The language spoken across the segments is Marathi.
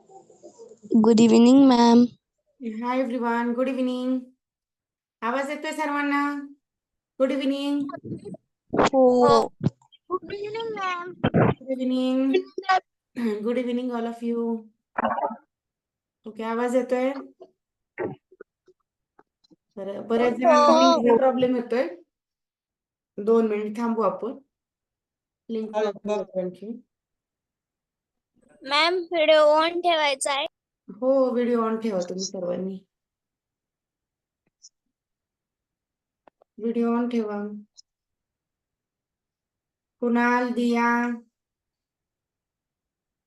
Good evening ma'am. Hi everyone, good evening. आवाज येतोय सर्वांना? Good evening. हो. Good evening ma'am. Good evening. Good evening all of you. Okay, आवाज येतोय? बऱ्याच जणांना लिंकचा प्रॉब्लेम येतोय. 2 मिनिट थांबू आपण. लिंक प्रॉब्लेम होतो आणखी. मॅम व्हिडिओ ऑन ठेवायचा आहे. हो, व्हिडिओ ऑन ठेवा तुम्ही सर्वांनी. व्हिडिओ ऑन ठेवा. कुणाल, दिया,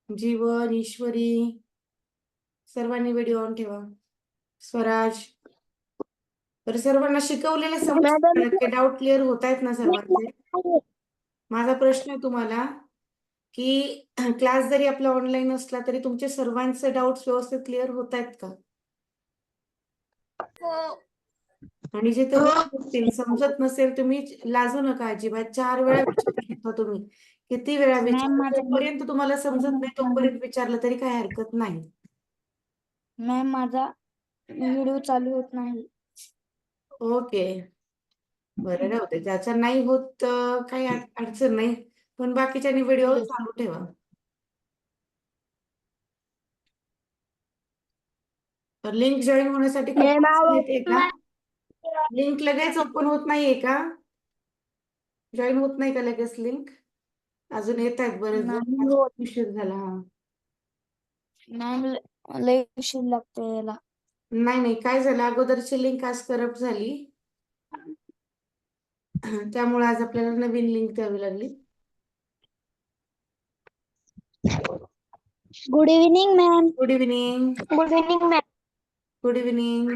जीवन, ईश्वरी सर्वांनी व्हिडिओ ऑन ठेवा. स्वराज, तर सर्वांना शिकवलेले समजतं? डाऊट क्लिअर होत आहेत ना सर्वांचे? माझा प्रश्न आहे तुम्हाला की क्लास जरी आपला ऑनलाईन असला तरी तुमचे सर्वांचे डाऊट्स व्यवस्थित क्लिअर होत आहेत का? हो. आणि जे तर समजत नसेल तुम्ही लाजू नका अजिबात. 4 वेळा विचारू शकता तुम्ही. किती वेळा विचारलं, जोपर्यंत तुम्हाला समजत नाही तोपर्यंत विचारलं तरी काही हरकत नाही. मॅम माझा व्हिडिओ चालू होत नाही. ओके, बरं राहू दे. ज्याचा नाही होत काही अडचण नाही, पण बाकीच्यांनी व्हिडिओ चालू ठेवा. तर लिंक जॉईन होण्यासाठी खूप अडचण येते का? लिंक लगेच ओपन होत नाहीये का? जॉईन होत नाही का लगेच लिंक? अजून येत आहेत बरेच नाही जण. होत. उशीर झाला. हा, मॅम लय उशीर लागतो याला. नाही काय झालं, अगोदरची लिंक आज करप्ट झाली, त्यामुळे आज आपल्याला नवीन लिंक द्यावी लागली. Good evening ma'am. Good evening. Good evening ma'am. Good evening.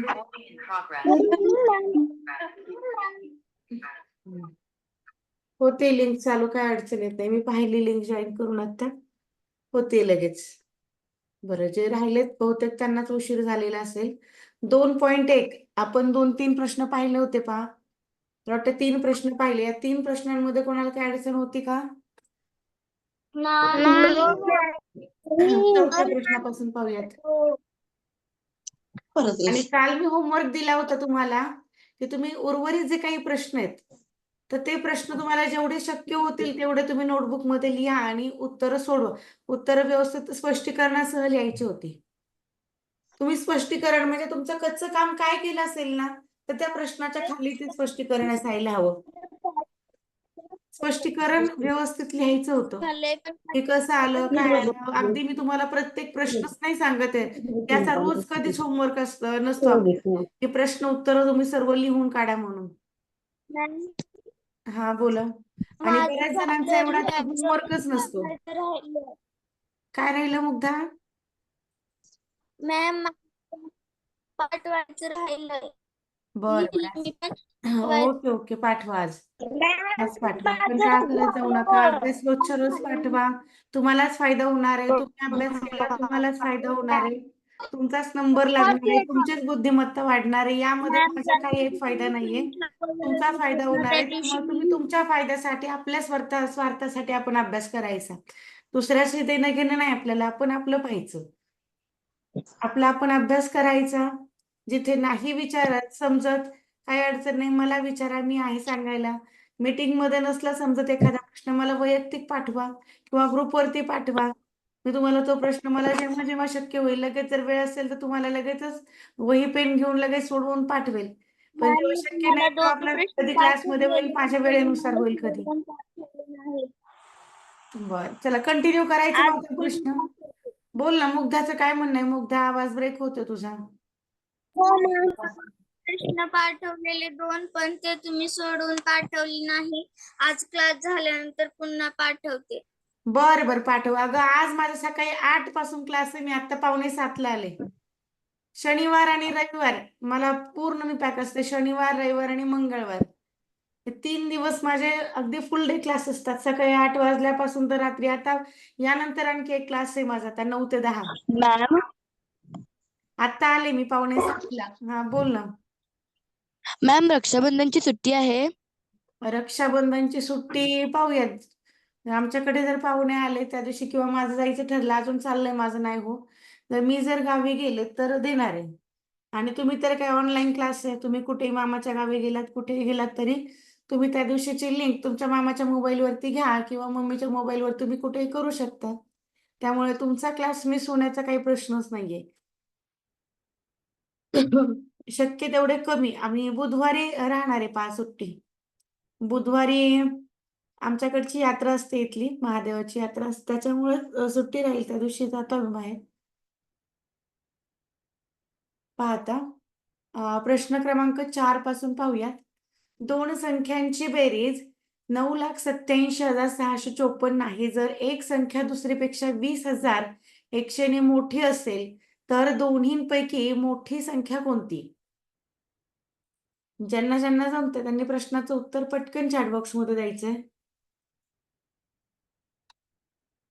होते लिंक चालू, काय अडचण येत नाही. मी पाहिली लिंक जॉईन करून आता होते लगेच. बरं, जे राहिलेत बहुतेक त्यांनाच उशीर झालेला असेल. 2.1 आपण 2-3 प्रश्न पाहिले होते पहा. वाटतं 3 प्रश्न पाहिले. या 3 प्रश्नांमध्ये कोणाला काय अडचण होती का? चौथ्या प्रश्नापासून पाहूयात. आणि काल मी होमवर्क दिला होता तुम्हाला की तुम्ही उर्वरित जे काही प्रश्न आहेत तर ते प्रश्न तुम्हाला जेवढे शक्य होतील तेवढे तुम्ही नोटबुक मध्ये लिहा आणि उत्तरं सोडवा. उत्तरं व्यवस्थित स्पष्टीकरणासह लिहायची होती. तुम्ही स्पष्टीकरण म्हणजे तुमचं कच्चं काम काय केलं असेल ना, तर त्या प्रश्नाच्या खाली ते स्पष्टीकरण असायला हवं. स्पष्टीकरण व्यवस्थित लिहायचं होतं. हे कसं आलं, काय आलं. अगदी मी तुम्हाला प्रत्येक प्रश्नच नाही सांगत आहे, त्याचा रोज कधीच होमवर्क नसतो आपल्याला की प्रश्न उत्तर तुम्ही सर्व लिहून काढा म्हणून. हा, बोला. आणि बऱ्याच जणांचा एवढा होमवर्कच नसतो. काय राहिलं मुग्धा? मॅम पाठवायचं राहिलंय. बरं, ओके पाठवा. आज पाठवा, पण काय करत जाऊ नका. अभ्यास रोजच्या रोज पाठवा. तुम्हालाच फायदा होणार आहे. तुम्ही अभ्यास केला तुम्हालाच फायदा होणार आहे. तुमचाच नंबर लागणार आहे, तुमचीच बुद्धिमत्ता वाढणार आहे. यामध्ये माझा काही एक फायदा नाहीये. तुमचा फायदा होणार आहे. त्यामुळे तुम्ही तुमच्या फायद्यासाठी, आपल्या स्वार्थासाठी आपण अभ्यास करायचा. दुसऱ्याशी देणं घेणं नाही आपल्याला. आपण आपलं पाहायचं. आपला आपण अभ्यास करायचा. जिथे नाही विचारत समजत, काही अडचण नाही, मला विचारा, मी आहे सांगायला. मीटिंग मध्ये नसला समजत एखादा प्रश्न मला वैयक्तिक पाठवा किंवा ग्रुपवरती पाठवा. मी तुम्हाला तो प्रश्न मला जेव्हा जेव्हा शक्य होईल, लगेच जर वेळ असेल तर तुम्हाला लगेचच वही पेन घेऊन लगेच सोडवून पाठवेल. पण जेव्हा शक्य नाही तेव्हा आपला कधी क्लासमध्ये होईल, माझ्या वेळेनुसार होईल कधी. बर, चला कंटिन्यू करायचं माझा प्रश्न. बोल ना, मुग्धाचं काय म्हणणं आहे? मुग्धा, आवाज ब्रेक होतो तुझा. प्रश्न पाठवलेले 2 पण ते तुम्ही सोडून पाठवली नाही. आज क्लास झाल्यानंतर पुन्हा पाठवते. बर पाठव. अगं आज माझा सकाळी 8 पासून क्लास आहे. मी आता 6:45 आले. शनिवार आणि रविवार मला पूर्ण मी पॅक असते. शनिवार, रविवार आणि मंगळवार हे 3 दिवस माझे अगदी फुल डे क्लास असतात. सकाळी 8 वाजल्यापासून तर रात्री. आता यानंतर आणखी एक क्लास आहे माझा, आता 9 ते 10. मॅम आता आले मी 6:45ला. हा, बोल ना. मॅम रक्षाबंधनची सुट्टी आहे. रक्षाबंधनची सुट्टी पाहूयात. आमच्याकडे जर पाहुणे आले त्या दिवशी किंवा माझं जायचं ठरलं, अजून चाललंय माझं, नाही हो. मी जर गावी गेले तर देणार आहे. आणि तुम्ही तर काय ऑनलाईन क्लास आहे, तुम्ही कुठेही मामाच्या गावी गेलात, कुठेही गेलात तरी तुम्ही त्या दिवशीची लिंक तुमच्या मामाच्या मोबाईलवरती घ्या किंवा मम्मीच्या मोबाईलवर तुम्ही कुठेही करू शकता. त्यामुळे तुमचा क्लास मिस होण्याचा काही प्रश्नच नाहीये. शक्य तेवढे कमी. आम्ही बुधवारी राहणार आहे सुट्टी. बुधवारी आमच्याकडची यात्रा असते, इथली महादेवाची यात्रा असते, त्याच्यामुळे सुट्टी राहील. त्या दिवशी जातो आम्ही बाहेर. पाहता प्रश्न क्रमांक 4 पासून पाहूयात. दोन संख्यांची बेरीज 9,87,654 आहे. जर एक संख्या दुसरीपेक्षा 20,100 ने मोठी असेल तर दोन्हींपैकी मोठी संख्या कोणती? ज्यांना ज्यांना जमते त्यांनी प्रश्नाचं उत्तर पटकन चॅटबॉक्स मध्ये द्यायचंय.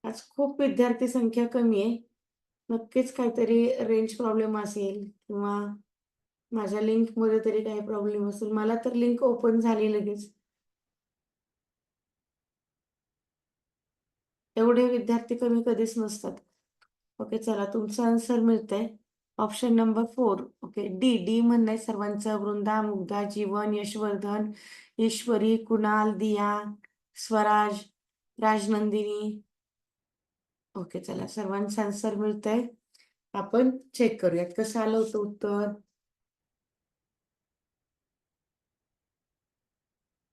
आज खूप विद्यार्थी संख्या कमी आहे. नक्कीच काहीतरी रेंज प्रॉब्लेम असेल किंवा माझ्या लिंक मध्ये तरी काही प्रॉब्लेम असेल. मला तर लिंक ओपन झाली लगेच. एवढे विद्यार्थी कमी कधीच नसतात. ओके, चला तुमचं आन्सर मिळतंय ऑप्शन नंबर 4. ओके, डी म्हणणं सर्वांचं. वृंदा, मुग्धा, जीवन, यशवर्धन, ईश्वरी, कुणाल, दिया, स्वराज, राजनंदिनी. ओके, चला सर्वांचं आन्सर मिळतंय. आपण चेक करूयात कसं आलं होतं उत्तर.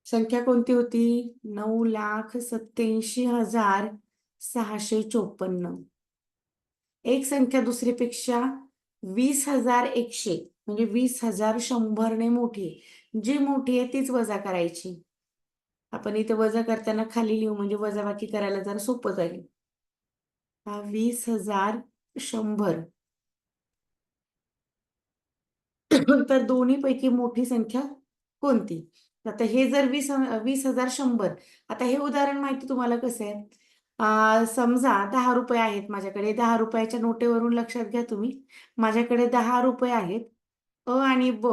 संख्या कोणती होती? 9,87,654. एक संख्या दुसरीपेक्षा 20,100 म्हणजे 20,100 ने मोठी आहे. जी मोठी आहे तीच वजा करायची. आपण इथे वजा करताना खाली लिहू म्हणजे वजाबाकी करायला जरा सोपं जाईल. 20,100 तर दोन्ही पैकी मोठी संख्या कोणती? आता हे जर 20,100. आता हे उदाहरण माहिती तुम्हाला कसं आहे? समजा 10 रुपये आहेत माझ्याकडे. 10 रुपयाच्या नोटेवरून लक्षात घ्या तुम्ही. माझ्याकडे 10 रुपये आहेत. अ आणि ब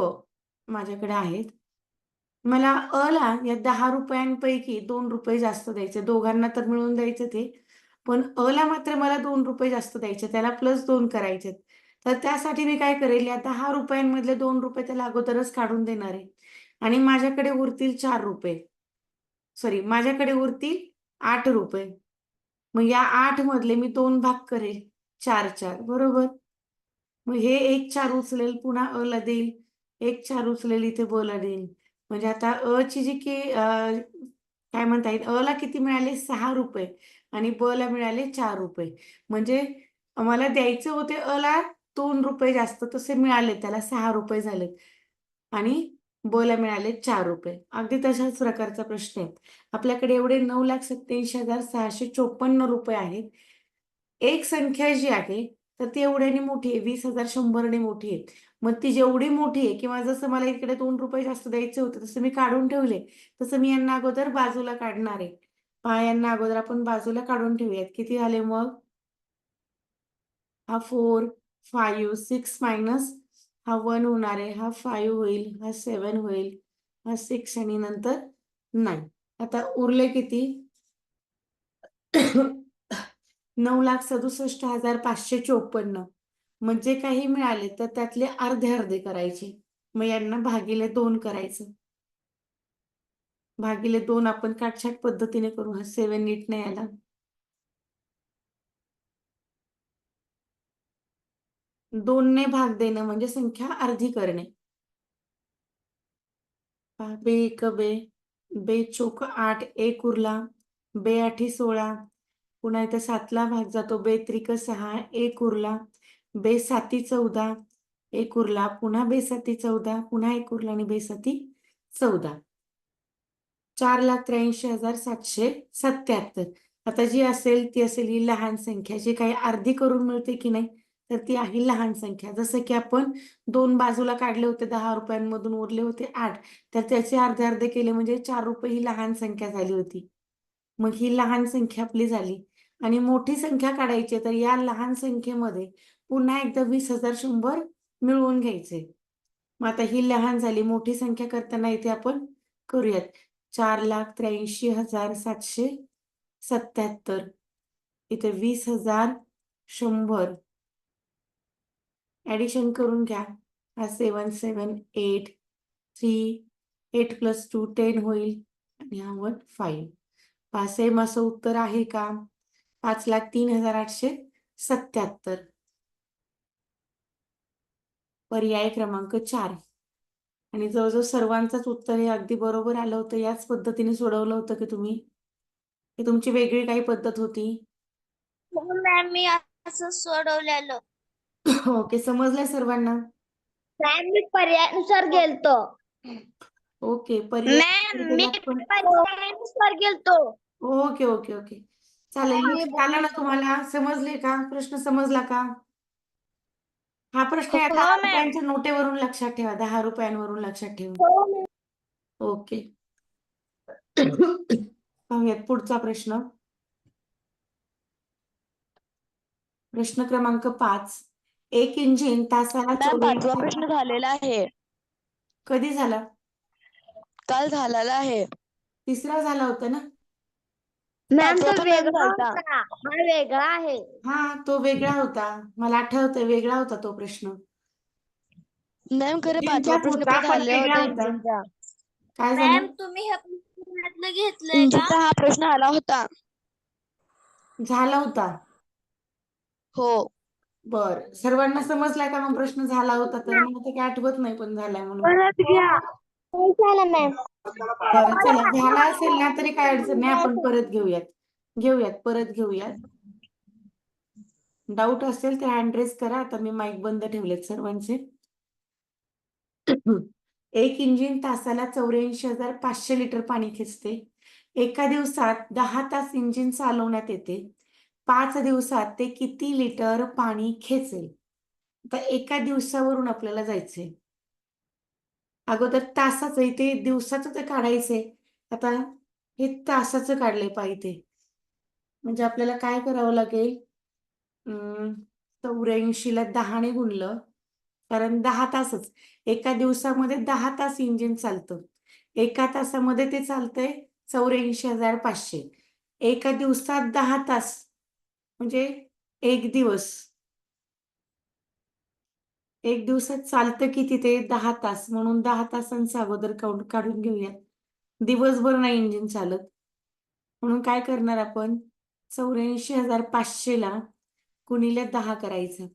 माझ्याकडे आहेत. मला अ ला या 10 रुपयांपैकी 2 रुपये जास्त द्यायचे. दोघांना तर मिळून द्यायचे ते, पण अ ला मात्र मला 2 रुपये जास्त द्यायचे. त्याला +2 करायचे. तर त्यासाठी मी काय करेल, या 10 रुपयांमधले 2 रुपये त्याला अगोदरच काढून देणार आहे आणि माझ्याकडे उरतील 4 रुपये. सॉरी, माझ्याकडे उरतील 8 रुपये. मग या 8 मधले मी 2 भाग करेल. 4 बरोबर. मग हे 1 4 उचलेल, पुन्हा अ ला देईल. 1 4 उचलेल, इथे ब ला देईल. म्हणजे आता अ ची जी की काय म्हणता येईल, अ ला किती मिळाले? 6 रुपये आणि ब ला मिळाले 4 रुपये. म्हणजे मला द्यायचे होते अ ला 2 रुपये जास्त, तसे मिळाले त्याला 6 रुपये झाले आणि ब ला मिळाले 4 रुपये. अगदी तशाच प्रकारचा प्रश्न आहे. आपल्याकडे एवढे 9,87,654 रुपये आहेत. एक संख्या जी आहे तर ती एवढ्याने मोठी आहे, 20,100 ने मोठी आहे. मग ती जेवढी मोठी आहे किंवा जसं मला इकडे 2 रुपये जास्त द्यायचे होते तसं मी काढून ठेवले, तसं मी यांना अगोदर बाजूला काढणार आहे. यांना अगोदर आपण बाजूला काढून ठेवूयात. किती आले मग? हा 4, 5, 6 मायनस हा 1 होणार आहे, हा 5 होईल, हा 7 होईल, हा 6 आणि नंतर 9. आता उरले किती? 9,67,554. म्हणजे काही मिळाले तर त्यातले अर्धे अर्धे करायचे. मग यांना भागिले 2 करायचं. भागिले 2 आपण काटछाट पद्धतीने करू. हा 7 नीट नाही आला. 2 ने भाग देणं म्हणजे संख्या अर्धी करणे. बे एक बे, बे चोक 8, 1 उरला, बे आठी 16, पुन्हा इथे 7 ला भाग जातो, बे त्रिक 6, 1 उरला, बे साती 14, 1 उरला, पुन्हा बे साती 14, पुन्हा 1 उरला आणि बे साती 14. 4,83,777. आता जी असेल ती असेल ही लहान संख्या. जी काही अर्धी करून मिळते की नाही तर ती आहे लहान संख्या. जसं की आपण 2 बाजूला काढले होते, 10 रुपयांमधून उरले होते 8, तर त्याचे अर्धे अर्धे केले म्हणजे 4 रुपये ही लहान संख्या झाली होती. मग ही लहान संख्या आपली झाली आणि मोठी संख्या काढायची तर या लहान संख्येमध्ये पुन्हा एकदा 20,100 मिळवून घ्यायचे. मग आता ही लहान झाली. मोठी संख्या करताना इथे आपण करूयात. 4,83,777. इथे 20,100 ऍडिशन करून घ्या. हा 7 7 8 3 8 + 2 10 होईल आणि हा 1 5. पहा सेम असं उत्तर आहे का? 5,03,877. पर्याय क्रमांक 4. आणि जवळजवळ सर्वांचंच उत्तर हे अगदी बरोबर आलं होतं. याच पद्धतीने सोडवलं होतं की तुम्ही? की तुमची वेगळी काही पद्धत होती? मॅम मी असं सोडवलेलं. ओके, समजलंय सर्वांना? मॅम मी पर्यायानुसार गेलतो. ओके, पर्याय मॅम मी केलात पण. पर्यायानुसार गेलतो. ओके ओके ओके, चालेल. लक्षात आलं ना तुम्हाला? समजले का? प्रश्न समजला का? हा प्रश्न या हो, 10 मॅम. रुपयांच्या नोटेवरून लक्षात ठेवा. 10 रुपयांवरून लक्षात ठेवा. ओके. पाहूयात पुढचा प्रश्न. प्रश्न क्रमांक 5. एक इंजिन तासाला मॅम 5वा 84. प्रश्न झालेला आहे. कधी झाला? काल झालेला आहे. तिसरा झाला होता ना? मॅम तो 5वा पण मॅम वेगळा झालता. होता. हा वेगळा आहे. हा, तो वेगळा होता. मला आठवतंय, वेगळा होता तो प्रश्न. मॅम खरं 5वा इंजिनचाच प्रश्न होता, पण पण झालेला वेगळा होता होता. इंजिनचा. काय मॅम झालं? तुम्ही हे पुस्तकातलं घेतलंय का? इंजिनचा हा प्रश्न आला होता. झाला होता. हो. बर, सर्वांना समजलाय का मग प्रश्न झाला होता तर? मला तर काही आठवत नाही पण झालाय म्हणून. परत घ्या. काय झालं मॅम? बरं, चला, झाला असेल ना तरी काय अडचण नाही, आपण परत परत घेऊयात. डाऊट असेल तर हँड रेस करा. आता मी माईक बंद ठेवलेत सर्वांचे. एक इंजिन तासाला 84,500 लिटर पाणी खेचते. एका दिवसात 10 तास इंजिन चालवण्यात येते. 5 दिवसात ते किती लिटर पाणी खेचेल? आता एका दिवसावरून आपल्याला जायचंय. अगोदर तासाचं, इथे दिवसाचं ते काढायचंय. आता हे तासाचं काढलंय पाहिजे. म्हणजे आपल्याला काय करावं लागेल? 84ला 10 ने गुणलं, कारण 10 तासच. एका दिवसामध्ये 10 तास इंजिन चालतं. एका तासामध्ये ते चालतंय 84,500. एका दिवसात 10 तास म्हणजे एक दिवस. एक दिवसात चालतं किती? ते 10 तास. म्हणून 10 तासांचं अगोदर काढून घेऊयात. दिवसभर नाही इंजिन चालत. म्हणून काय करणार आपण? 84,500ला गुणिले 10 करायचं.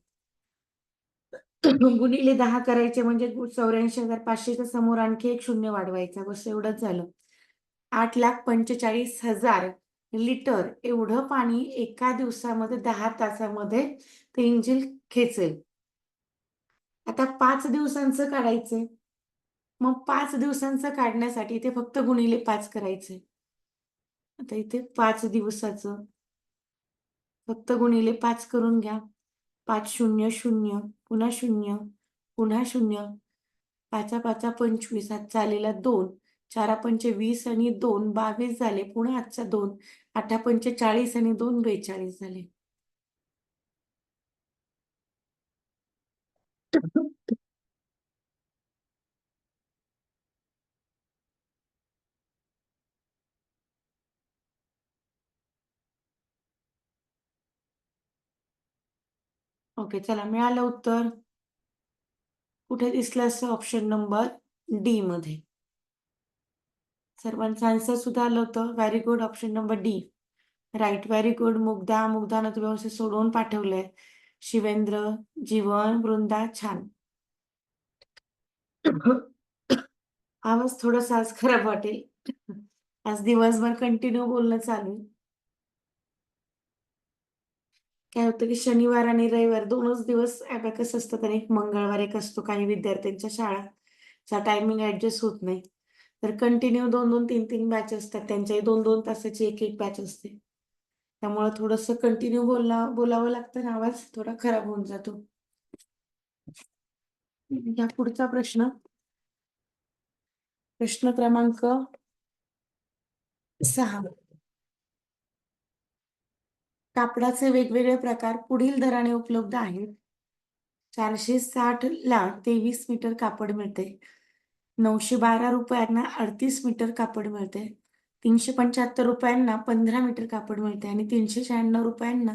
गुणिले 10 करायचे म्हणजे 84,500च्या समोर आणखी एक शून्य वाढवायचा. बस, एवढंच झालं. 8,45,000 लिटर एवढं पाणी एका दिवसामध्ये 10 तासामध्ये ते इंजिन खेचेल. आता 5 दिवसांचं काढायचंय. मग 5 दिवसांचं काढण्यासाठी इथे फक्त गुणिले 5 करायचंय. आता इथे 5 दिवसाचं फक्त गुणिले 5 करून घ्या. 5 0 0, पुन्हा 0, पुन्हा 0, 5 5 25, हातचा आलेला 2, 4 5 20 आणि 2 22 झाले. पुन्हा हातचा 2, 8 5 40 आणि 2 42 झाले. ओके, चला, मिळालं उत्तर. कुठे दिसलं असं? ऑप्शन नंबर डी मध्ये. सर्वांचं आन्सर सुद्धा आलं होतं. Very good. Option number D right. Very good. मुग्धानं तुम्ही व्यवस्थित सोडवून पाठवलंय. शिवेंद्र, जीवन, वृंदा, छान. आवाज थोडासा आज खराब वाटेल. आज दिवसभर कंटिन्यू बोलणं चालू आहे. काय होतं की शनिवार आणि रविवार दोनच दिवस अबॅकस असतात आणि एक मंगळवार एक असतो. काही विद्यार्थ्यांच्या शाळाचा टायमिंग ऍडजस्ट होत नाही, तर कंटिन्यू 2-2 3-3 बॅच असतात. त्यांच्याही 2-2 तासाची एक बॅच असते. त्यामुळे थोडंसं कंटिन्यू बोलावं लागतं आणि आवाज थोडा खराब होऊन जातो. या पुढचा प्रश्न क्रमांक 6. कापडाचे वेगवेगळे प्रकार पुढील दराने उपलब्ध आहेत. 460 ला 23 मीटर कापड मिळते. 912 रुपयांना 38 मीटर कापड मिळते. 375 रुपयांना 15 मीटर कापड मिळते आणि 396 रुपयांना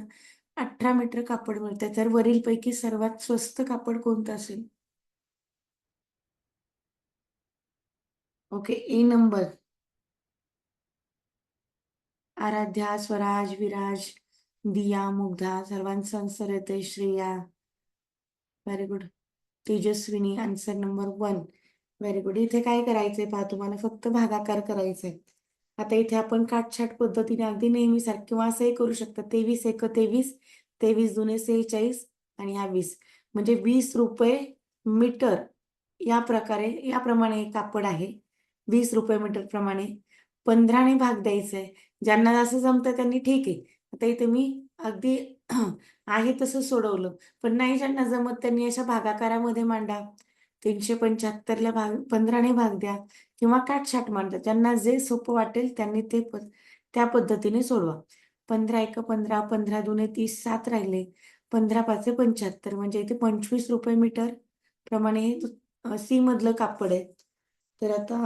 18 मीटर कापड मिळते. तर वरीलपैकी सर्वात स्वस्त कापड कोणतं असेल? ओके, ए नंबर. आराध्या, स्वराज, विराज, दिया, मुग्धा, सर्वांचं आन्सर येते. Shreya, very good. Tejaswini, answer number 1. Very good. इथे काय करायचंय पहा, तुम्हाला फक्त भागाकार करायचंय. आता इथे आपण काटछाट पद्धतीने अगदी नेहमीसारखं किंवा असंही करू शकता. 23 एक 23, 23 दुने 46 आणि हा 20, म्हणजे 20 रुपये मीटर या प्रकारे याप्रमाणे हे कापड आहे. 20 रुपये मीटर प्रमाणे 15ने भाग द्यायचंय. ज्यांना जसं जमतं त्यांनी ठीक आहे. आता इथे मी अगदी आहे तसं सोडवलं, पण नाही ज्यांना जमत त्यांनी अशा भागाकारामध्ये मांडा. 375ला 15ने भाग द्या किंवा काटछाट मांडा. ज्यांना जे सोपं वाटेल त्यांनी ते त्या पद्धतीने सोडवा. 15 एक 15, 15 दुने 30, 7 राहिले. 15 पाचे 75, म्हणजे इथे 25 रुपये मीटर प्रमाणे हे सी मधलं कापड आहे. तर आता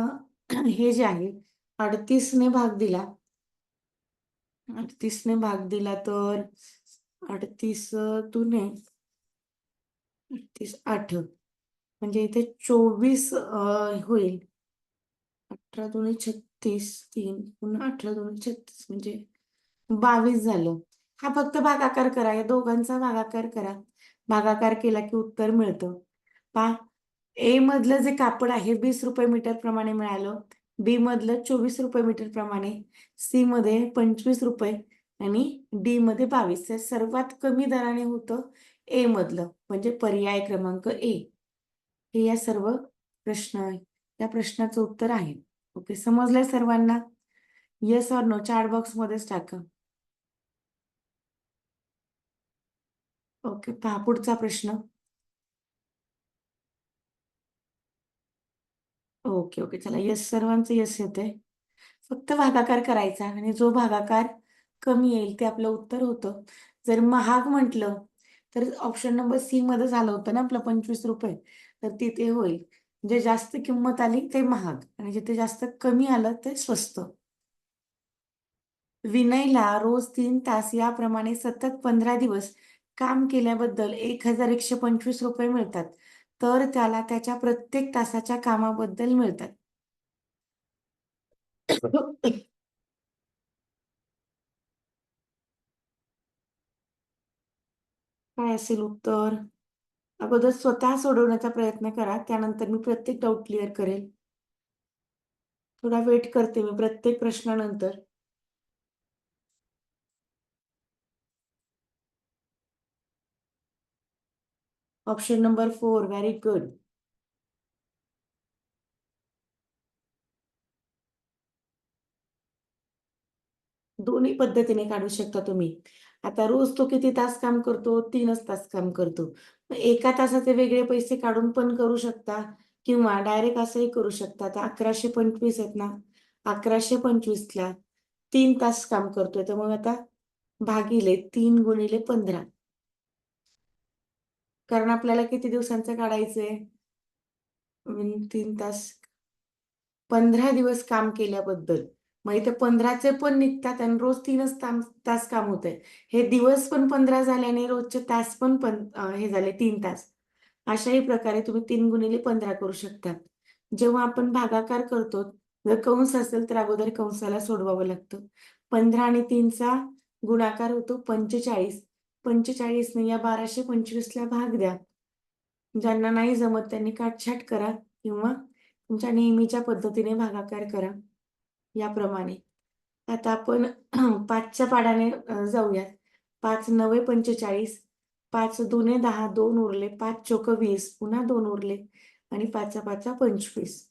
हे जे आहे 38ने भाग दिला, 38ने भाग दिला तर 38 दुने 38 8, म्हणजे इथे 24 होईल. 18 दुने 36, 3 पुन्हा 18 दुने 36, म्हणजे 22 झालं. हा फक्त भागाकार करा, या दोघांचा भागाकार करा. भागाकार केला की उत्तर मिळतं. पहा, ए मधलं जे कापड आहे 20 रुपये मीटर प्रमाणे मिळालं. बी मधलं 24 रुपये मीटर प्रमाणे, सी मध्ये 25 रुपये आणि डी मध्ये 22. सर्वात कमी दराने होतं ए मधलं, म्हणजे पर्याय क्रमांक ए. हे या सर्व या प्रश्नाचं उत्तर आहे. ओके, समजलंय सर्वांना? Yes or no chat box मध्येच टाका. ओके, पहा पुढचा प्रश्न. ओके ओके, चला यस, सर्वांचं यस येते. फक्त भागाकार करायचा आणि जो भागाकार कमी येईल ते आपलं उत्तर होतं. जर महाग म्हटलं तर ऑप्शन नंबर सी मध्ये झालं होतं ना आपलं 25 रुपये, तर तिथे होईल. जे जास्त किंमत आली ते महाग आणि जिथे जास्त कमी आलं ते स्वस्त. विनयला रोज 3 तास याप्रमाणे सतत 15 दिवस काम केल्याबद्दल 1125 रुपये मिळतात. तर त्याला त्याच्या प्रत्येक तासाच्या कामाबद्दल मिळतात. काय असेल उत्तर? अगोदर स्वतः सोडवण्याचा प्रयत्न करा, त्यानंतर मी प्रत्येक डाऊट क्लिअर करेल. थोडा वेट करते मी प्रत्येक प्रश्नानंतर. Option number 4, very good. दोन्ही पद्धतीने काढू शकता तुम्ही. आता रोज तो किती तास काम करतो? 3च तास काम करतो. एका तासाचे वेगळे पैसे काढून पण करू शकता किंवा डायरेक्ट असंही करू शकता. आता 1125 आहेत ना, 1125ला 3 तास काम करतोय, तर मग आता भागिले 3 गुणिले 15, कारण आपल्याला किती दिवसांचं काढायचंय? 3 तास 15 दिवस काम केल्याबद्दल. मग इथे 15चे पण निघतात आणि रोज 3च तास काम होत आहे. हे दिवस पण 15 झाले आणि रोजचे तास पण हे झाले 3 तास. अशाही प्रकारे तुम्ही 3 गुणिले 15 करू शकता. जेव्हा आपण भागाकार करतो, जर कंस असेल तर अगोदर कंसाला सोडवावं लागतं. 15 आणि 3चा गुणाकार होतो 45. 45ने या 1225ला भाग द्या. ज्यांना नाही जमत त्यांनी काटछाट करा किंवा तुमच्या नेहमीच्या पद्धतीने भागाकार करा याप्रमाणे. आता आपण 5च्या पाढ्याने जाऊयात. 5 9 45, 5 दुने 10, 2 उरले, 5 चोक 20, पुन्हा 2 उरले आणि 5 5 25.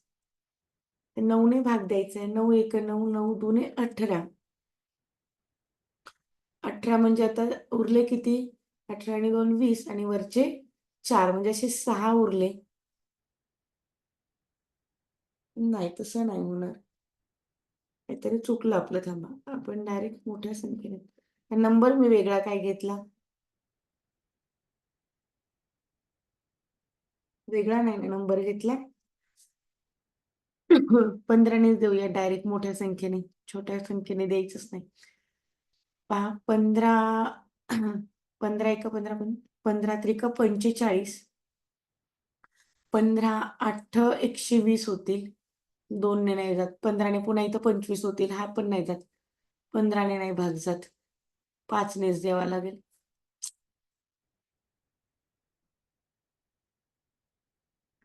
9ने भाग द्यायचा आहे. 9 1 9, 9 दुने 18. 18 म्हणजे आता उरले किती? 18 आणि 2 20 आणि वरचे 4, म्हणजे असे 6 उरले. नाही, तसं नाही होणार. काहीतरी चुकलं आपलं, थांबा. आपण डायरेक्ट मोठ्या संख्येने नंबर मी वेगळा काय घेतला? वेगळा नाही नंबर घेतला. 15नेच देऊया डायरेक्ट मोठ्या संख्येने, छोट्या संख्येने द्यायचंच नाही. पहा 15 15 एका 15 15 त्रिक 45, 15 8 120 होतील. 2 ने नाही जात. 15 ने पुन्हा इथं 25 होतील. हा पण नाही जात. 15 ने नाही भाग जात. 5 नेच द्यावा लागेल.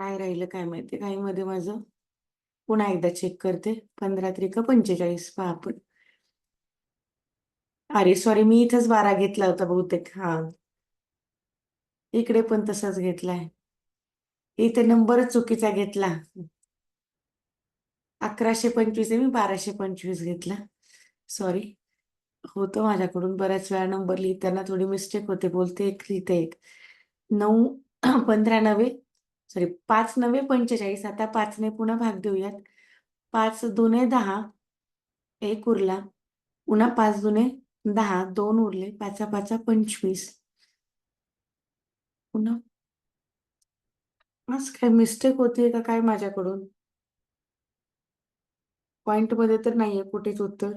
काय राहिलं काय माहिती काही मध्ये माझं. पुन्हा एकदा चेक करते. 15 त्रिक 45 पहा आपण. अरे सॉरी मी इथंच 12 घेतला होता बहुतेक. हा इकडे पण तसाच घेतलाय. इथे नंबरच चुकीचा घेतला. 1125 आहे, मी 1225 घेतला. सॉरी. होतं माझ्याकडून बऱ्याच वेळा नंबर लिहिताना थोडी मिस्टेक होते. बोलते एक लिहिते एक. 9 15 9 सॉरी 5 9 45. आता 5 ने पुन्हा भाग देऊयात. 5 2 10 1 उरला. पुन्हा 5 2 10 2 उरले. 5 5 25. पुन्हा आज काय मिस्टेक होतीये का काय माझ्याकडून? पॉइंट मध्ये तर नाहीये कुठेच उत्तर.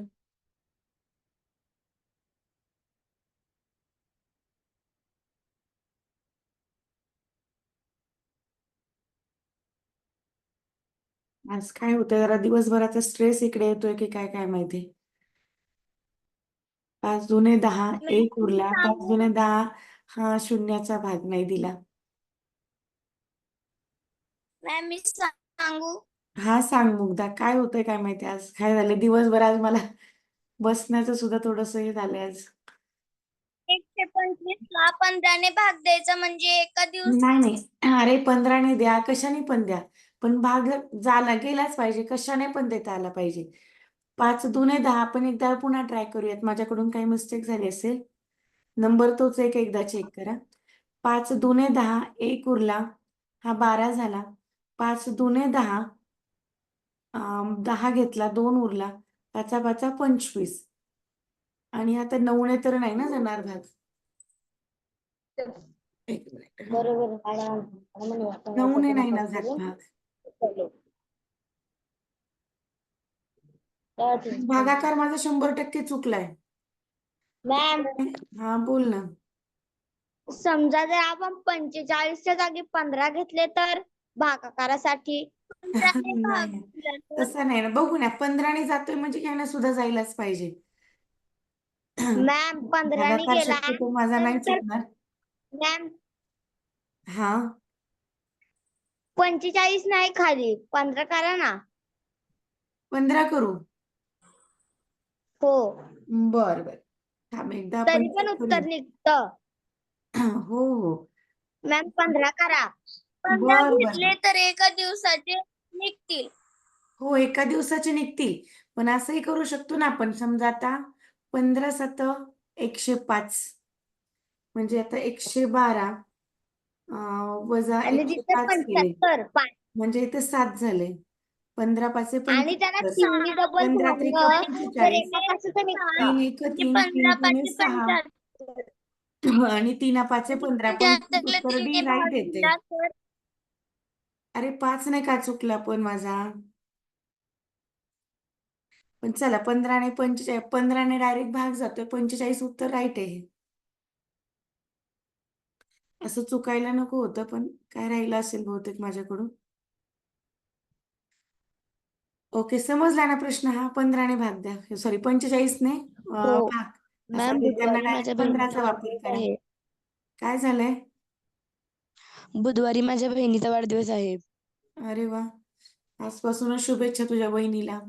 आज काय होतंय जरा दिवसभराचा स्ट्रेस इकडे येतोय की काय काय माहिती. 5 2 10 1 उरला. 5 2 10 हा शून्याचा भाग नाही दिला. मॅम मी सांगू? हा सांग मुग्धा काय होतंय काय माहिती आज काय झालं दिवसभर आज मला बसण्याचं सुद्धा थोडस हे झालंय आज. 125 ला 15 ने भाग द्यायचा म्हणजे एका नाही नाही अरे 15 ने द्या कशाने पण द्या पण भाग झाला गेलाच पाहिजे कशाने पण देता आला पाहिजे. 5 2 10 आपण एकदा पुन्हा ट्राय करूयात माझ्याकडून काही मिस्टेक झाली असेल. नंबर तोच एक एकदा चेक करा. 5 2 10 1 उरला. हा 12 झाला. 5 2 10 10 घेतला 2 उरला. 5 5 25 आणि आता 9 ने तर नाही ना जाणार भाग. एक मिनिट हा. बरोबर 9 ने नाही ना जात भाग. भागाकार माझा 100% चुकलाय. मॅम हा बोल ना. समजा जर आपण 45च्या जागी 15 घेतले तर भागाकारासाठी 15 ने भाग नाही दिला तर तसं नाही ना बघू ना 15 ने जातोय म्हणजे घ्यायला सुद्धा जायलाच पाहिजे. मॅम 15 ने भागाकार गेला शक्यतो माझा नाही तर चुकणार. मॅम हा 45 नाही खाली 15 करा ना. 15 करू. हो बर बर थांब एकदा आपण तरी पण check उत्तर करूया. निघतं. हो हो मॅम 15 करा. 15 बर बर घेतले तर एका दिवसाचे निघतील. हो एका दिवसाचे निघतील पण असंही करू शकतो ना आपण समजा आता 15 7 105 म्हणजे आता 112 वजा आणि तिथे 105 केले 75 म्हणजे इथे 7 झाले. 15 5 आणि त्यांना 75 तिन्ही डबल 15 त्रिक झालं तर 45 एका तासाचं 3 निघतं. 1 म्हणजे 3 3 15 2 5 6 आणि 3 5 15 पण त्यातले उत्तर 3 डी ने भाग राईट येते. दिला तर अरे 5 नाही का चुकला पण माझा. पण चला 15 ने 45 15 ने डायरेक्ट भाग जातोय 45 उत्तर राईट आहे. असं चुकायला नको होतं पण काय राहिलं असेल बहुतेक माझ्याकडून. ओके समजला ना प्रश्न हा 15 ने भाग द्या सॉरी 45 ने हो भाग असा मॅम देताना बुधवारी माझ्या डायरेक्ट बहिणीचा 15चा वापर वाढदिवस करा. आहे. काय झालंय? बुधवारी माझ्या बहिणीचा वाढदिवस आहे. अरे वा आजपासूनच शुभेच्छा तुझ्या बहिणीला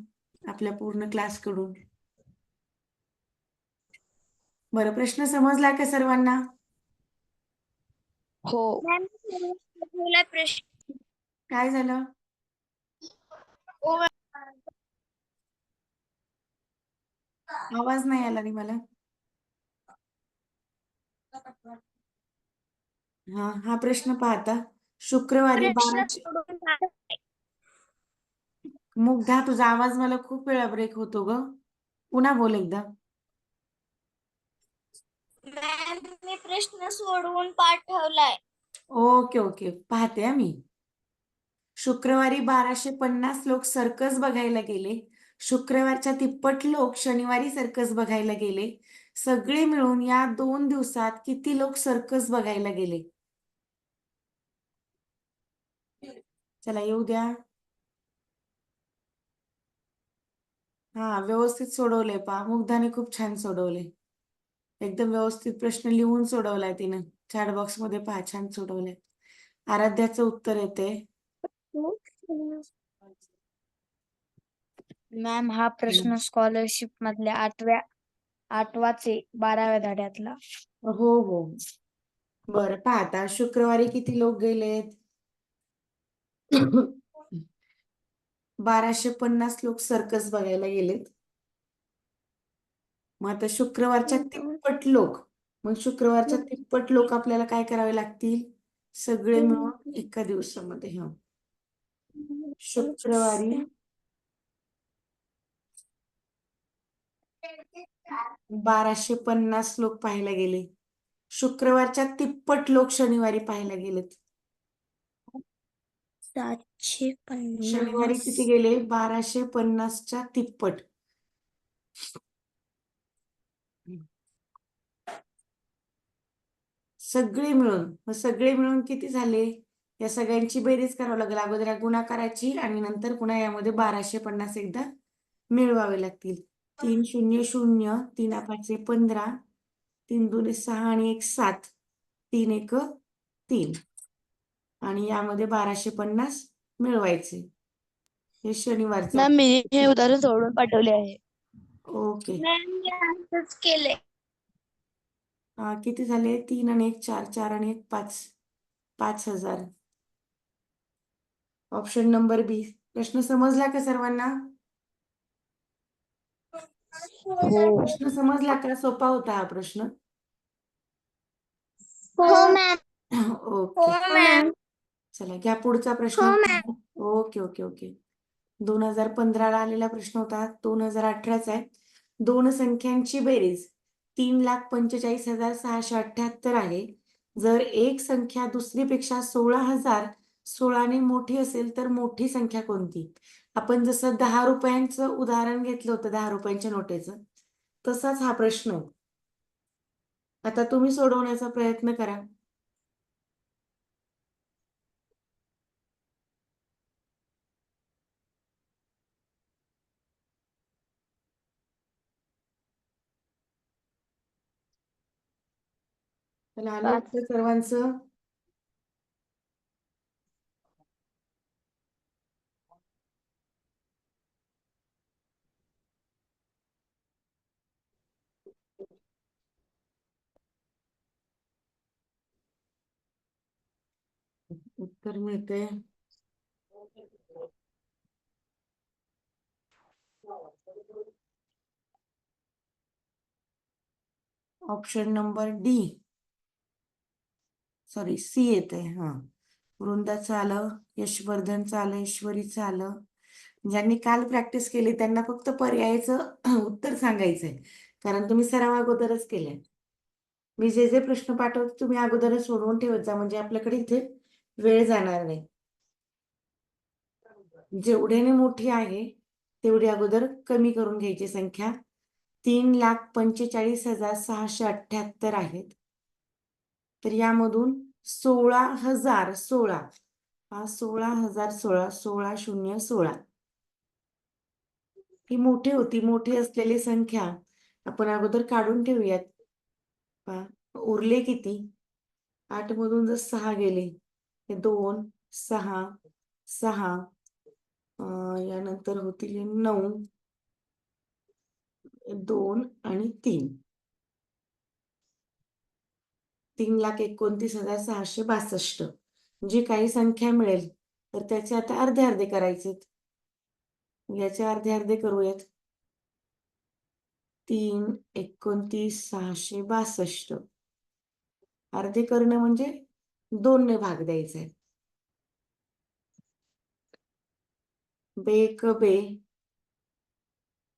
आपल्या पूर्ण क्लास कडून. बरं प्रश्न समजला का सर्वांना? हो मॅम ठेवला प्रश्न. काय झालं? आवाज नाही आला रे मला. हा प्रश्न पाहता शुक्रवारी प्रश्न 12 सोडून पाठव. मुग्धा तुझा आवाज मला खूप वेळा ब्रेक होतो ग. पुन्हा बोल एकदा. मॅम मी प्रश्न सोडवून पाठवलाय. ओके ओके पाहते मी. शुक्रवारी 1250 लोक सर्कस बघायला गेले. शुक्रवारच्या तिप्पट लोक शनिवारी सर्कस बघायला गेले. सगळे मिळून या 2 दिवसात किती लोक सर्कस बघायला गेले? चला येऊ द्या. हा, व्यवस्थित सोडवले पहा. मुग्धाने खूप छान सोडवले. एकदम व्यवस्थित प्रश्न लिहून सोडवलाय तिनं. चॅट बॉक्स मध्ये पहा, छान सोडवले. आराध्याचं उत्तर येते. मॅम, हा प्रश्न स्कॉलरशिप मधल्या 8वाचे 12व्या धड्यातला. हो हो. बरं, पहा आता शुक्रवारी किती लोक गेलेत? 1250 लोक सर्कस बघायला गेलेत. मग आता शुक्रवारच्या तिप्पट लोक, मग शुक्रवारच्या तिप्पट लोक आपल्याला काय करावे लागतील? सगळे मिळून एका दिवसामध्ये. हा, शुक्रवारी 1250 लोक पाहायला गेले. शुक्रवारच्या तिप्पट लोक शनिवारी पाहायला गेलेत. 750. शनिवारी किती गेले? 1250च्या तिप्पट. सगळे मिळून, मग सगळे मिळून किती झाले? या सगळ्यांची बेरीज करावी लागेल. अगोदर या गुणाकाराची आणि नंतर पुन्हा यामध्ये 1250 एकदा मिळवावे लागतील. 3 0 0, 3 5 15, 3 2 6 आणि 1 7, 3 1 3 आणि यामध्ये 1250 मिळवायचे. हे शनिवारचं. मॅम, मी हे उदाहरण सोडवून पाठवले आहे. ओके. मॅम, मी असंच केलंय. किती झाले? 3 आणि 1 4, 4 आणि 1 5, 5000. ऑप्शन नंबर बी. प्रश्न समजला का सर्वांना? हो. प्रश्न समजला का? सोपा होता हा प्रश्न. हो मॅम. ओके. हो मॅम. चला घ्या पुढचा प्रश्न. Okay okay okay. 2015ला आलेला प्रश्न होता. 2018चा आहे. दोन संख्यांची बेरीज 3,45,678 आहे. जर एक संख्या दुसरीपेक्षा 16,016 ने मोठी असेल तर मोठी संख्या कोणती? आपण जसं 10 रुपयांचं उदाहरण घेतलं होतं, 10 रुपयांच्या नोटेचं, तसाच हा प्रश्न. आता तुम्ही सोडवण्याचा प्रयत्न करा. चला, आलं उत्तर सर्वांचं? उत्तर मिळते. Option number D, sorry C येते. हा, वृंदाचं आलं, यशवर्धनचं आलं, ईश्वरीचं आलं. ज्यांनी काल प्रॅक्टिस केली त्यांना फक्त पर्यायाचं उत्तर सांगायचंय, कारण तुम्ही सराव अगोदरच केलाय. मी जे जे प्रश्न पाठवते तुम्ही अगोदरच सोडवून ठेवत जा, म्हणजे आपल्याकडे इथे वेळ जाणार नाही. जेवढ्याने मोठी आहे तेवढी अगोदर कमी करून घ्यायची संख्या. 3,45,678 आहेत. तर यामधून 16,016, हा 16,016, 16 0 16 ही मोठी होती. मोठी असलेली संख्या आपण अगोदर काढून ठेवूयात. उरले किती? 8 मधून जर 6 गेले, 2 6 6, यानंतर होतील 9, 2 आणि 3, 3,29,662. जी काही संख्या मिळेल तर त्याचे आता अर्धे अर्धे करायचे. याचे अर्धे अर्धे करूयात. 3,29,662 अर्धे करणं म्हणजे 2 ने भाग द्यायचा आहे. बेक बे,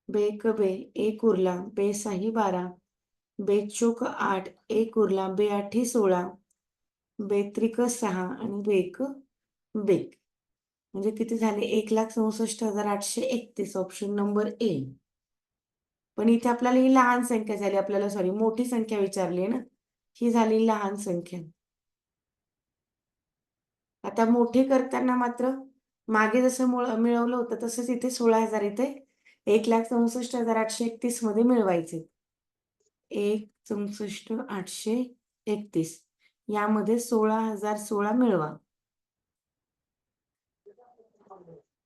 बेक बे, 1 उरला, बे 6 12, बेचोक 8, 1 उरला, बे 8 16, बेत्रिक 6 आणि बेक बेक, म्हणजे किती झाले? 1,64,831. Option number A. पण इथे आपल्याला ही लहान संख्या झाली, आपल्याला सॉरी मोठी संख्या विचारली आहे ना, ही झाली लहान संख्या. आता मोठी करताना मात्र मागे जसं मिळवलं होतं तसंच इथे 16,000 इथे 1,64,831 मध्ये मिळवायचे. 1,64,831 यामध्ये 16,016 मिळवा.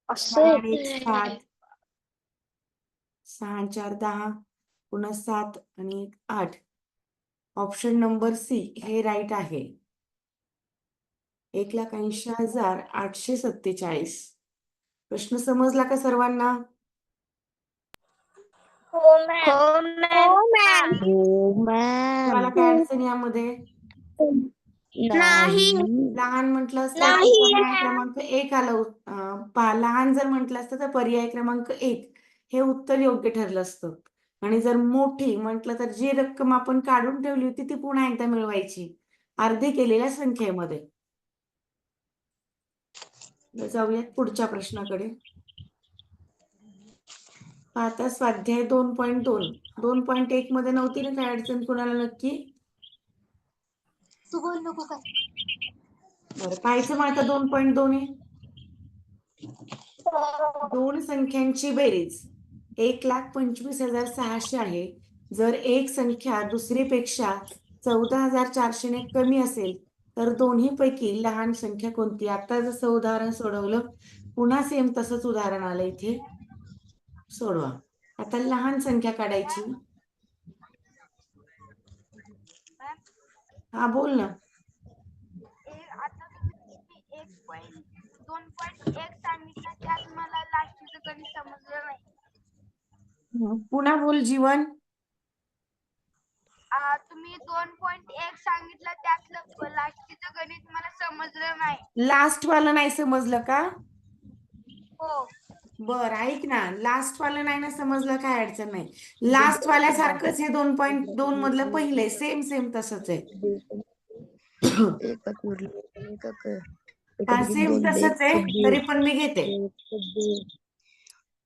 असं 6 आणि 1 येतंय. 7, 6 आणि 4 10, पुन्हा 7 आणि 1 8. ऑप्शन नंबर सी हे राईट आहे. 1,80,847. प्रश्न समजला का सर्वांना? हो मॅम. हो मॅम. तुम्हाला काय अडचण यामध्ये? नाही. लहान म्हटलं असतं तर नाही पर्याय मॅम. क्रमांक 1 आलं. लहान जर म्हटलं असतं तर पर्याय क्रमांक 1 हे उत्तर योग्य ठरलं असतं. आणि जर मोठी म्हटलं तर जी रक्कम आपण काढून ठेवली होती ती पुन्हा एकदा मिळवायची अर्धे केलेल्या संख्येमध्ये. जाऊयात पुढच्या प्रश्नाकडे. आता स्वाध्याय 2.2 2.1 मध्ये नव्हती ना काय अडचण कुणाला नक्की? तू बोल नको काय. बरं पाहायचं मग आता 2.2 आहे. दोन संख्यांची बेरीज 1,25,600 आहे. जर एक संख्या दुसरीपेक्षा 14,400 ने कमी असेल तर दोन्हीपैकी लहान संख्या कोणती? आता जसं उदाहरण सोडवलं पुन्हा सेम तसंच उदाहरण आलं इथे. सोडवा. आता लहान संख्या काढायची. हा बोल ना. आता तुम्ही 2.1 सांगितलं त्यात मला लास्टचं गणित समजलं नाही. पुन्हा बोल जीवन. तुम्ही 2.1 सांगितलं त्यातलं लास्टचं गणित मला समजलं नाही. लास्ट वाला नाही समजलं का? हो. बर ऐक ना, लास्ट वाला नाही ना समजलं काय अडचण नाही. लास्ट वाल्यासारखंच हे 2.2 मधलं पहिले सेम सेम तसंच आहे. हा सेम तसंच आहे तरी पण मी घेते.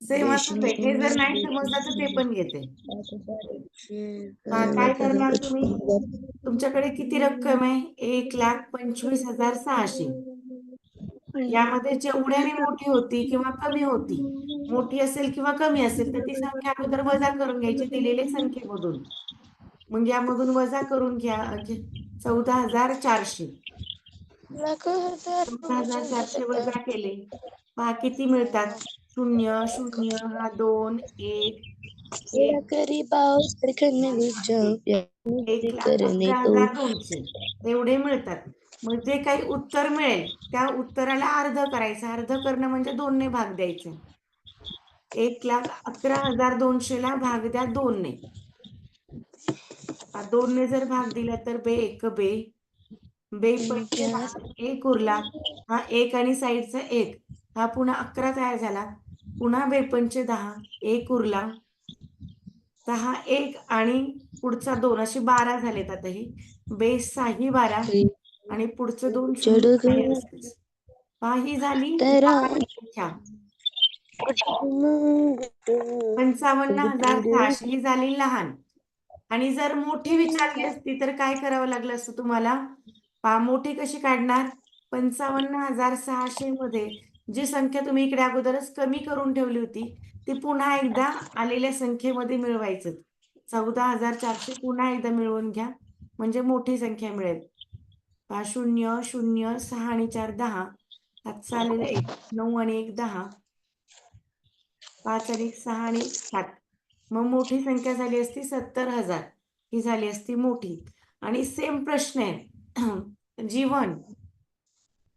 सेम असंच आहे. हे जर नाही समजलं तर ते पण घेते. काय करणार तुम्ही? तुमच्याकडे किती रक्कम आहे? 1,25,600. यामध्ये जेवढ्याने मोठी होती किंवा कमी होती, मोठी असेल किंवा कमी असेल तर ती संख्या अगोदर वजा करून घ्यायची दिलेल्या संख्येमधून. मग यामधून वजा करून घ्या 14,400. 14,400 वजा केले पहा किती मिळतात? 0 0 हा 2 1 1,11,200 एवढे मिळतात. मग जे काही उत्तर मिळेल त्या उत्तराला अर्ध करायचं. अर्ध करणं म्हणजे 2 ने भाग द्यायचं. 1,11,200 ला भाग द्या 2 ने. 2 ने जर भाग दिला तर बे 1 बे, बे 10 1 उरला. हा 1 आणि साईडचा 1 हा पुन्हा 11 तयार झाला. पुन्हा बे 10 1 उरला. 6 1 आणि पुढचा 2 असे 12 झालेत. आता हे बेस 6 ही 12 आणि पुढचं 2 0 आहे असंच. पहा ही झाली लहान संख्या 55,600 ही झाली लहान. आणि जर मोठी विचारली असती तर काय करावं लागलं असतं तुम्हाला? पहा मोठी कशी काढणार? 55,600 मध्ये जी संख्या तुम्ही इकडे अगोदरच कमी करून ठेवली होती ती पुन्हा एकदा आलेल्या संख्येमध्ये मिळवायचं. 14,400 पुन्हा एकदा मिळवून घ्या म्हणजे मोठी संख्या मिळेल. 0 0 6 आणि 4 10 हातचा आलेला 1 9 आणि 1 10 5 आणि 6 आणि 1 7. मग मोठी संख्या झाली असती 70,000 ही झाली असती मोठी. आणि सेम प्रश्न आहे जीवन.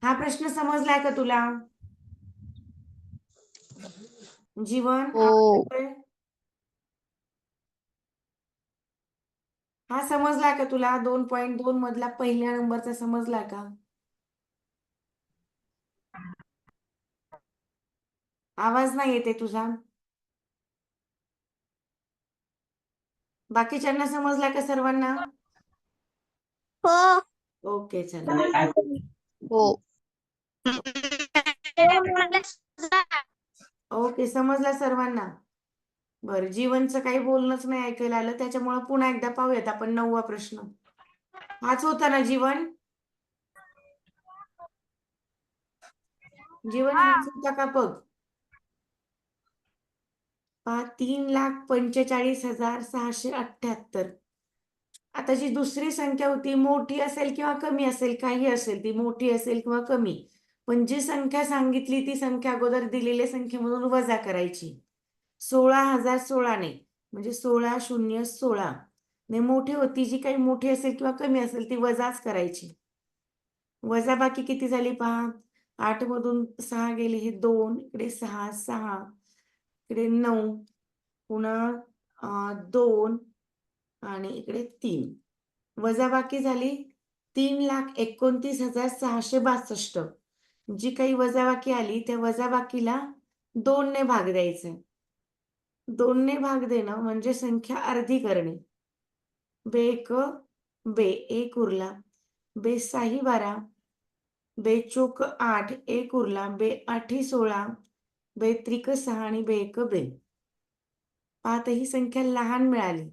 हा प्रश्न समजलाय का तुला? जीवन आवाज येतोय? हा समजला का तुला? 2.2 मधला पहिल्या नंबरचा समजला का? आवाज नाही येते तुझा. बाकीच्यांना समजला का सर्वांना? हो. ओके चला. हो. ओके समजला सर्वांना. बरं, जीवनचं काही बोलणंच नाही ऐकायला आलं, त्याच्यामुळे पुन्हा एकदा पाहूयात आपण 9वा प्रश्न. हाच होता ना जीवन? जीवन हाच होता का बघ? 3,45,678. आता जी दुसरी संख्या होती मोठी असेल किंवा कमी असेल, काही असेल, ती मोठी असेल किंवा कमी, पण जी संख्या सांगितली ती संख्या अगोदर दिलेल्या संख्येमधून वजा करायची. 16,016 ने, म्हणजे 16,016 ने मोठी होती, जी काही मोठी असेल किंवा कमी असेल ती वजाच करायची. वजाबाकी किती झाली पहा. 8 मधून 6 गेले, हे 2, इकडे 6, 6, इकडे 9, पुन्हा 2 आणि इकडे 3. वजाबाकी झाली 3,29,662. जी काही वजाबाकी आली त्या वजाबाकीला 2 ने भाग द्यायचे. 2 ने भाग देणं म्हणजे संख्या अर्धी करणे. बे एक बे, 1 उरला. बे 6 12, बे चोक 8, 1 उरला. बे 8 16, बे त्रिक 6 आणि बे 1 बे. पाहता ही संख्या लहान मिळाली.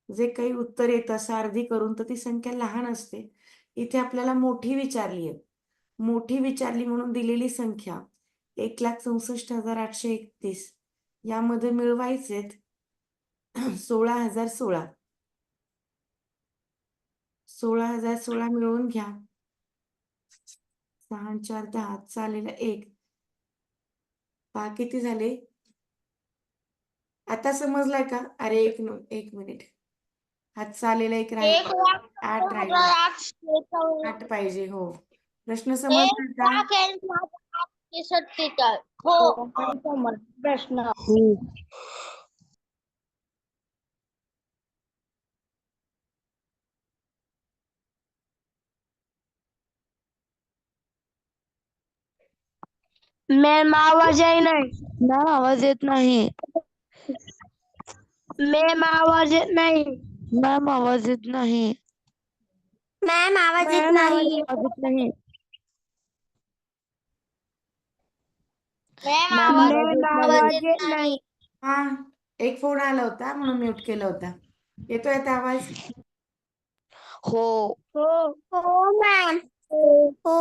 जे काही उत्तर येतं सारधी करून तर ती संख्या लहान असते. इथे आपल्याला मोठी विचारली आहे. मोठी विचारली म्हणून दिलेली संख्या 1,64,831 यामध्ये मिळवायचेत 16,016. 16,016 मिळवून घ्या. 6 आणि 4 10, चालेल 1. पहा किती झाले? आता समजलाय का? अरे एक मिनिट. हात चालेला एक राहील. 8 राहील. 8 पाहिजे. हो. प्रश्न समजला का? हो प्रश्न. हो. मॅम आवाज आहे नाही. मॅम आवाज येत नाही. मॅम आवाज येत नाही. मॅम आवाज येत नाही. मॅम आवाज येत मॅम नाही. आवाज येत नाही. मॅम मॅम आवाज येत नाही. हा, एक फोन आला होता म्हणून म्यूट केला होता. येतोय आता आवाज? हो. हो मॅम. हो.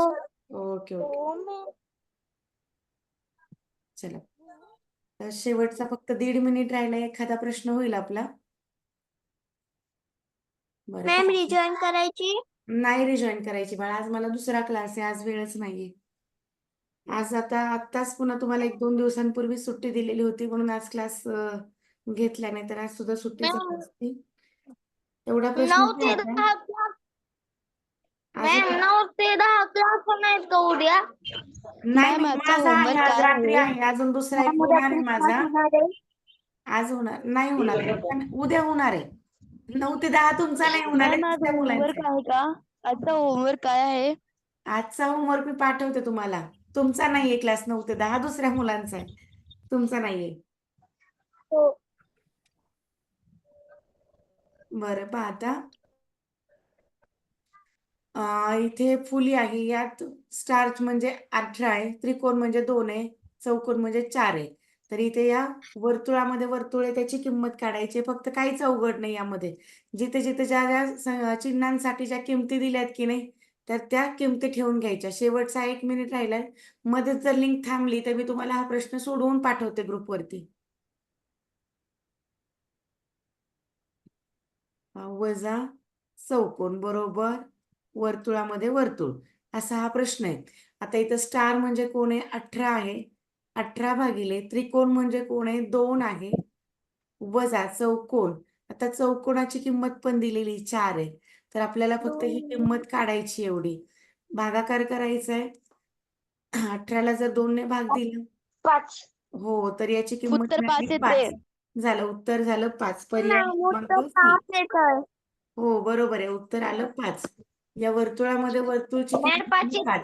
Okay okay. चला. तर शेवटचा फक्त 1.5 मिनिट राहिला. एखादा प्रश्न होईल आपला. बरं मॅम पहा. रिजॉइन करायची? नाही रिजॉईन करायची बाळा. आज मला दुसरा क्लास आहे. आज वेळच नाहीये. आज आत्ताच पुन्हा तुम्हाला 1-2 दिवसांपूर्वी सुट्टी दिलेली होती म्हणून आज क्लास घेतला, नाही तर आज सुद्धा सुट्टीच मॅम, असती. एवढा प्रश्न 9 ते घ्यायचा. 10 क्लास. अजून मॅम 9 ते 10 क्लास नाहीत का उद्या? नाही मॅम आजचा माझा आहे, होमवर्क आज काय रात्री आहे? आहे. अजून दुसरा एक मॅम उद्या होणार आहे क्लास माझा. होणार आहे. आज नाही होणार. उद्या होणार आहे. 9 ते 10 तुमचा नाही होणार आहे, मॅम आज दुसऱ्या मुलांचा होमवर्क आहे. आहे का? आजचा होमवर्क काय आहे? आजचा होमवर्क मी पाठवते तुम्हाला. तुमचा नाहीये क्लास 9 ते 10, दुसऱ्या मुलांचा आहे. तुमचा नाहीये. हो. बरं पहा आता. इथे फुली आहे. यात स्टार्च म्हणजे 18 आहे, त्रिकोण म्हणजे 2 आहे, चौकोन म्हणजे 4 आहे. तर इथे या वर्तुळामध्ये वर्तुळ आहे, त्याची किंमत काढायची आहे. फक्त काहीच अवघड नाही यामध्ये. जिथे जिथे ज्या ज्या चिन्हांसाठी ज्या किमती दिल्यात की नाही, तर त्या किमती ठेवून घ्यायच्या. शेवटचा 1 मिनिट राहिलाय. मध्येच जर लिंक थांबली तर मी तुम्हाला हा प्रश्न सोडवून पाठवते ग्रुपवरती. वजा चौकोन बरोबर वर्तुळामध्ये वर्तुळ, असा हा प्रश्न आहे. आता इथं स्टार म्हणजे कोण आहे? 18 आहे. 18 भागिले त्रिकोण म्हणजे कोण आहे? 2 आहे. वजा चौकोन. आता चौकोनाची किंमत पण दिलेली 4 आहे. तर आपल्याला फक्त ही किंमत काढायची एवढी. भागाकार करायचा आहे. 18ला जर 2 ने भाग दिला 5. हो, तर याची किंमत उत्तर 5 मिळाली येते. 5. झालं, उत्तर झालं 5. पर्याय मॅम क्रमांक उत्तर सी. 5 येतंय. हो बरोबर आहे, उत्तर आलं 5. या वर्तुळामध्ये वर्तुळची मॅम किंमत 5 आहे 5.